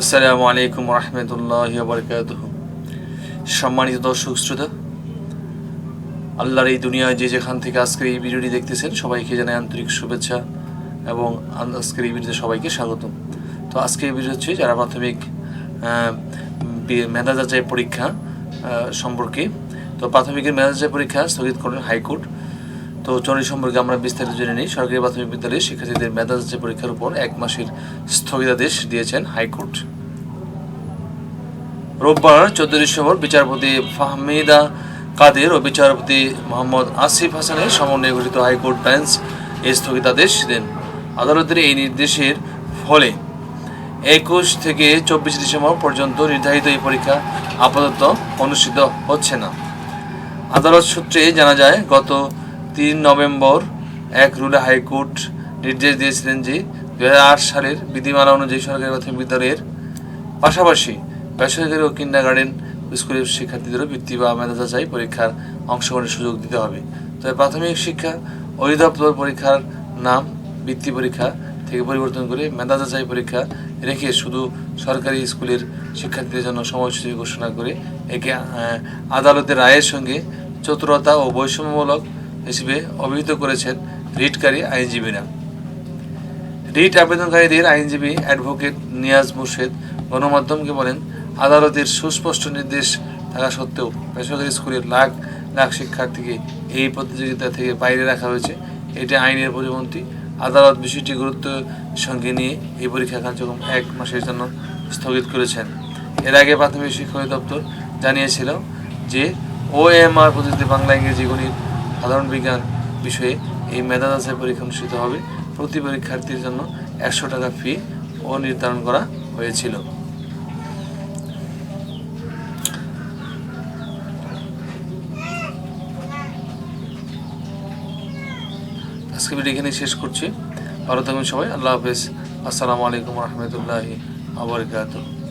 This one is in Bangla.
আসসালামু আলাইকুম রহমতুল্লাহি ওয়া বারাকাতুহু। সম্মানিত দর্শক শ্রোতা, আল্লাহর এই দুনিয়ায় যে যেখান থেকে আজকের এই ভিডিওটি দেখতেছেন সবাইকে জানাই আন্তরিক শুভেচ্ছা এবং আজকের এই ভিডিওতে সবাইকে স্বাগত। তো আজকে এই ভিডিও হচ্ছে যারা প্রাথমিক মেধা যাচাই পরীক্ষা সম্পর্কে। তো প্রাথমিকের মেধা যাচাই পরীক্ষা স্থগিত করেন হাইকোর্ট। তো চলন সম্পর্কে আমরা বিস্তারিত জেনে নিই। সরকারি প্রাথমিক বিদ্যালয়ের শিক্ষার্থীদের মেধা যাচাই পরীক্ষার উপর 1 মাসের স্থগিতাদেশ দিয়েছেন হাইকোর্ট। রোববার 14 ডিসেম্বর বিচারপতি ফাহমিদা কাদের ও বিচারপতি মোহাম্মদ আসিফ হাসানের সমন্বয়ে গঠিত হাইকোর্ট বেঞ্চ এই স্থগিতাদেশ দেন। আদালতের এই নির্দেশের ফলে 21 থেকে 24 ডিসেম্বর পর্যন্ত নির্ধারিত এই পরীক্ষা আপাতত অনুষ্ঠিত হচ্ছে না। আদালত সূত্রে জানা যায়, গত 3 নভেম্বর এক রুলে হাইকোর্ট নির্দেশ দিয়েছিলেন যে 2008 সালের বিধিমালা অনুযায়ী সরকারি প্রাথমিক বিদ্যালয়ের পাশাপাশি বেসরকারি ও কিন্ডারগার্টেন স্কুলের শিক্ষার্থীদেরও বৃত্তি বা মেধা যাচাই পরীক্ষার অংশগ্রহণের সুযোগ দিতে হবে। তবে প্রাথমিক শিক্ষা অধিদপ্তর পরীক্ষার নাম বৃত্তি পরীক্ষা থেকে পরিবর্তন করে মেধা যাচাই পরীক্ষা রেখে শুধু সরকারি স্কুলের শিক্ষার্থীদের জন্য সময়সূচি ঘোষণা করে একে আদালতের রায়ের সঙ্গে চতুরতা ও বৈষম্যমূলক হিসেবে অভিহিত করেছেন রিটকারী আইনজীবীরা। রিট আবেদনকারীদের আইনজীবী অ্যাডভোকেট নিয়াজ মুর্শেদ গণমাধ্যমকে বলেন, আদালতের সুস্পষ্ট নির্দেশ থাকা সত্ত্বেও বেসরকারি স্কুলের লাখ লাখ শিক্ষার্থীকে এই প্রতিযোগিতা থেকে বাইরে রাখা হয়েছে। এটা আইনের পরিপন্থী। আদালত বিষয়টি গুরুত্বের সঙ্গে নিয়ে এই পরীক্ষা কার্যক্রম 1 মাসের জন্য স্থগিত করেছেন। এর আগে প্রাথমিক শিক্ষা অধিদপ্তর জানিয়েছিল যে OMR পদ্ধতিতে বাংলা, ইংরেজি, গণিত, সাধারণ বিজ্ঞান বিষয়ে এই মেধা যাচাই পরীক্ষা অনুষ্ঠিত হবে। প্রতি পরীক্ষার্থীর জন্য 100 টাকা ফি ও নির্ধারণ করা হয়েছিল। আজকে ভিডিও এখানে শেষ করছি। ভালো থাকবেন সবাই। আল্লাহ হাফেজ। আসসালামু আলাইকুম রহমতুল্লাহি ওয়া বারাকাতুহু।